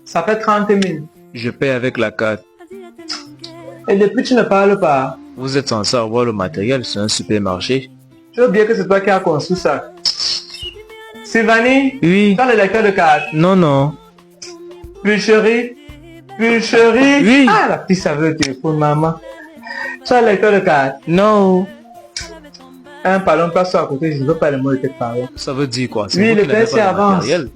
Ça fait 30 000. Je paie avec la carte. Et depuis, tu ne parles pas. Vous êtes censé avoir le matériel, c'est un supermarché. Tu veux bien que c'est toi qui as construit ça. Sylvanie, Oui. tu as le lecteur de carte. Non, non. Pulcherie. Pulcherie. Oui. Ah, la petite savait le téléphone, maman. Tu as le lecteur de carte. Non. Un ballon passe à côté, je ne veux pas le mot de tes parents. Ça veut dire quoi? Oui, vous le qui n'avez PC pas le avance. matériel.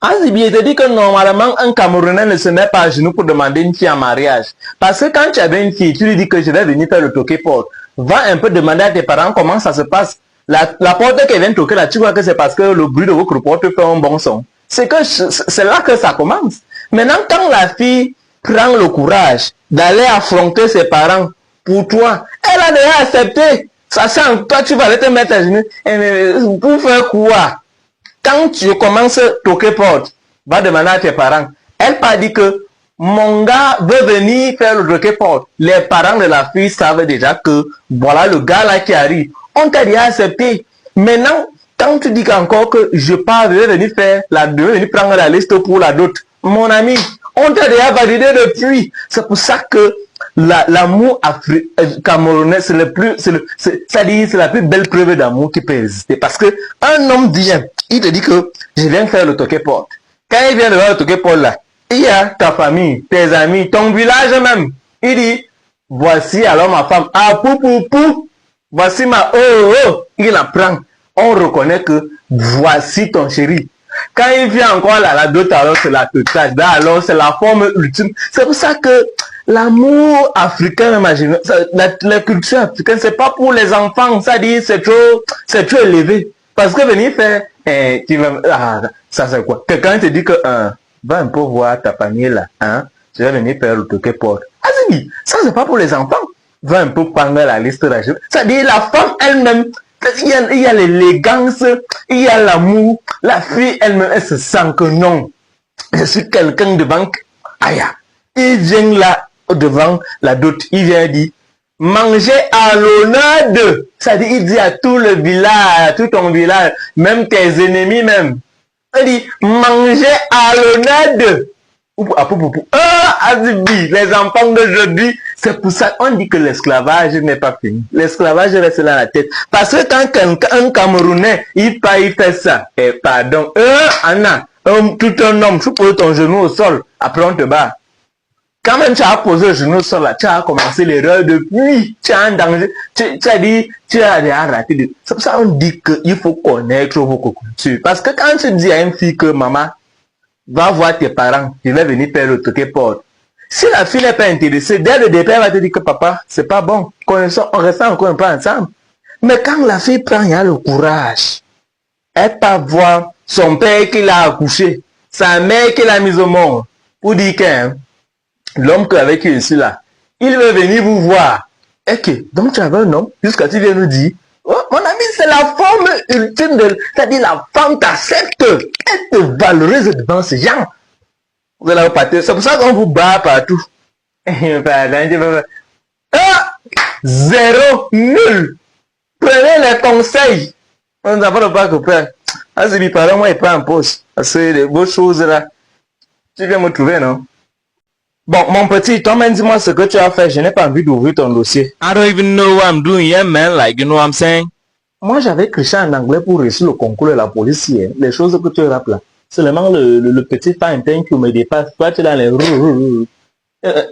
Azibi te dit que normalement un Camerounais ne se met pas à genoux pour demander une fille en mariage. Parce que quand tu avais une fille, tu lui dis que je vais venir faire le toquer porte. Va un peu demander à tes parents comment ça se passe. La porte qu'elle vient toquer là, tu vois que c'est parce que le bruit de votre porte fait un bon son. C'est là que ça commence. Maintenant, quand la fille prend le courage d'aller affronter ses parents pour toi, elle a déjà accepté. Sachant que toi, tu vas aller te mettre à genoux. Pour faire quoi? Quand tu commences à toquer porte, va demander à tes parents. Elle pas dit que mon gars veut venir faire le toquer porte. Les parents de la fille savent déjà que voilà le gars là qui arrive. On t'a déjà accepté. Maintenant, quand tu dis qu'encore que je pars, je vais venir prendre la liste pour la dot. Mon ami, on t'a déjà validé depuis. C'est pour ça que l'amour camerounais, c'est la plus belle preuve d'amour qui peut exister. Parce que un homme vient, il te dit que je viens faire le toquet porte. Quand il vient de faire le toquet porte là, il y a ta famille, tes amis, ton village même. Il dit, voici alors ma femme. Ah, pou. Voici ma oh. Il la prend. On reconnaît que voici ton chéri. Quand il vient encore là, la dot, alors c'est la totale. Alors c'est la forme ultime. C'est pour ça que l'amour africain, imagine, la culture africaine, c'est pas pour les enfants. Ça dit, c'est trop élevé. Parce que venir faire, ça c'est quoi? Quelqu'un te dit que, va un peu voir ta famille là, je vais venir faire le toquet porte. Ah, ça c'est pas pour les enfants. Va un peu prendre la liste là. Ça dit, la femme elle-même, il y a l'élégance, il y a l'amour. La fille elle-même, elle se sent que non. Je suis quelqu'un devant. Aïe, il vient là devant la dot. Il vient dire manger à l'honneur de. Ça dit, il dit à tout le village, à tout ton village, même tes ennemis même. Il dit manger à l'honneur de. Les enfants d'aujourd'hui, c'est pour ça qu'on dit que l'esclavage n'est pas fini. L'esclavage reste dans la tête. Parce que quand un Camerounais, il fait ça, pardon, Anna, tout un homme, tu poses ton genou au sol, après on te bat. Quand même tu as posé le genou au sol, là, tu as commencé l'erreur depuis, tu as un danger, tu as dit, tu as raté. C'est pour ça qu'on dit qu'il faut connaître vos cultures. Parce que quand tu dis à une fille que maman, va voir tes parents, tu vas venir faire le toquet porte. Si la fille n'est pas intéressée, dès le départ, elle va te dire que papa, c'est pas bon. On reste encore un peu ensemble. Mais quand la fille prend, il y a le courage. Elle part voir son père qui l'a accouché, sa mère qui l'a mise au monde, pour dire que l'homme avec qui je suis là, il veut venir vous voir. Ok, donc tu avais un homme, jusqu'à tu viens nous dire, oh, mon ami, c'est la forme ultime c'est-à-dire la femme t'accepte, elle te valorise devant ces gens. Vous allez partir, c'est pour ça qu'on vous bat partout. 0, nul. Prenez les conseils. On n'a pas le pas que faire. Ah, c'est mes parents, moi, ils prennent en pause. Parce que les beaux choses là, tu viens me trouver, non? Bon, mon petit, toi-même, dis-moi ce que tu as fait. Je n'ai pas envie d'ouvrir ton dossier. I don't even know what I'm doing here, man. Like, you know what I'm saying? Moi, j'avais criché en anglais pour réussir le concours de la police hier. Les choses que tu rappelles là. Seulement le petit fine thank you me dépasse. Toi, tu es dans les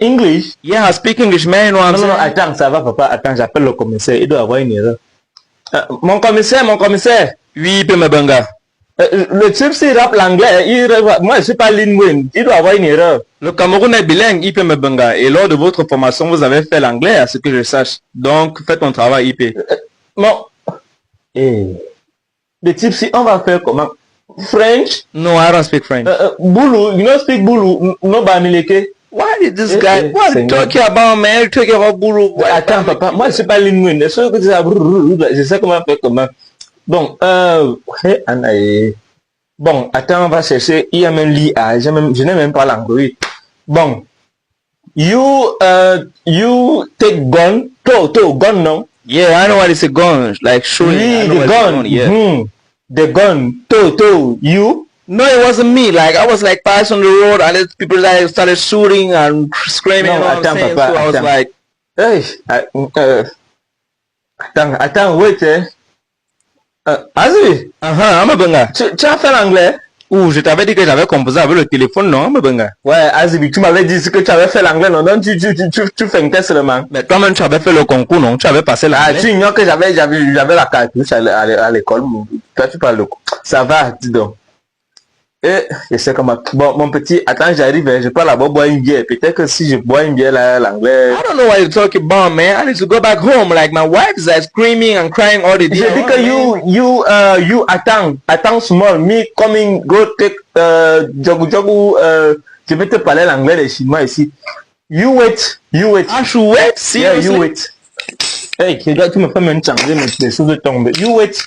English? Yeah, I speak English, man. You know what I'm Non, saying? non, attends, ça va, papa. Attends, j'appelle le commissaire. Il doit avoir une erreur. Mon commissaire. Oui, peut me banga. Le type, s'il rappe l'anglais, moi, je suis pas Lin-Win. Il doit avoir une erreur. Le Cameroun est bilingue, IP me banga. Et lors de votre formation, vous avez fait l'anglais, à ce que je sache. Donc, faites ton travail, IP. Bon. Le type, si on va faire comment? French? No, I don't speak French. Bulu, you don't speak Bulu? No, Bamileke? What is this guy? What are you talking about, man? You're talking about Bulu. Attends, papa, moi, je suis pas Lin-Win. Je sais comment faire comment. Bon, bon, attends, on va chercher. Il y a même l'IA. Je n'ai même pas l'anglais. Bon. You take gun, gun, no? Yeah, I know what is a gun. Like shooting. I know the what is a gun. Yeah. the gun, to, you. No, it wasn't me. Like, I was like passing on the road and then people started shooting and screaming. No, and all attends, saying, papa, so I was attends. like, Hey, attends, wait, Azui, Amabenga. tu as fait l'anglais? Ouh, je t'avais dit que j'avais composé avec le téléphone, non, Amabenga? Ouais, Azui, tu m'avais dit que tu avais fait l'anglais, non? Donc, tu fais un test seulement. Mais toi-même, tu avais fait le concours, non? Tu avais passé Ah, l'anglais. tu ignores que j'avais la cartouche à l'école. Toi, tu parles de quoi? Ça va, dis donc. Et je sais comment. Bon, mon petit, attends, j'arrive, je peux là-bas boire une bière. Peut-être que si je bois une bière là, l'anglais. I don't know what you're talking about, man. I need to go back home. Like, my wife is like screaming and crying all the day. J'ai dit que you attends small, me coming, go take, jogu, je vais te parler l'anglais des Chinois ici. You wait. I should wait? Yeah, Seriously? you wait. Hey, regarde, tu me fais même changer, mes choses de tomber. You wait.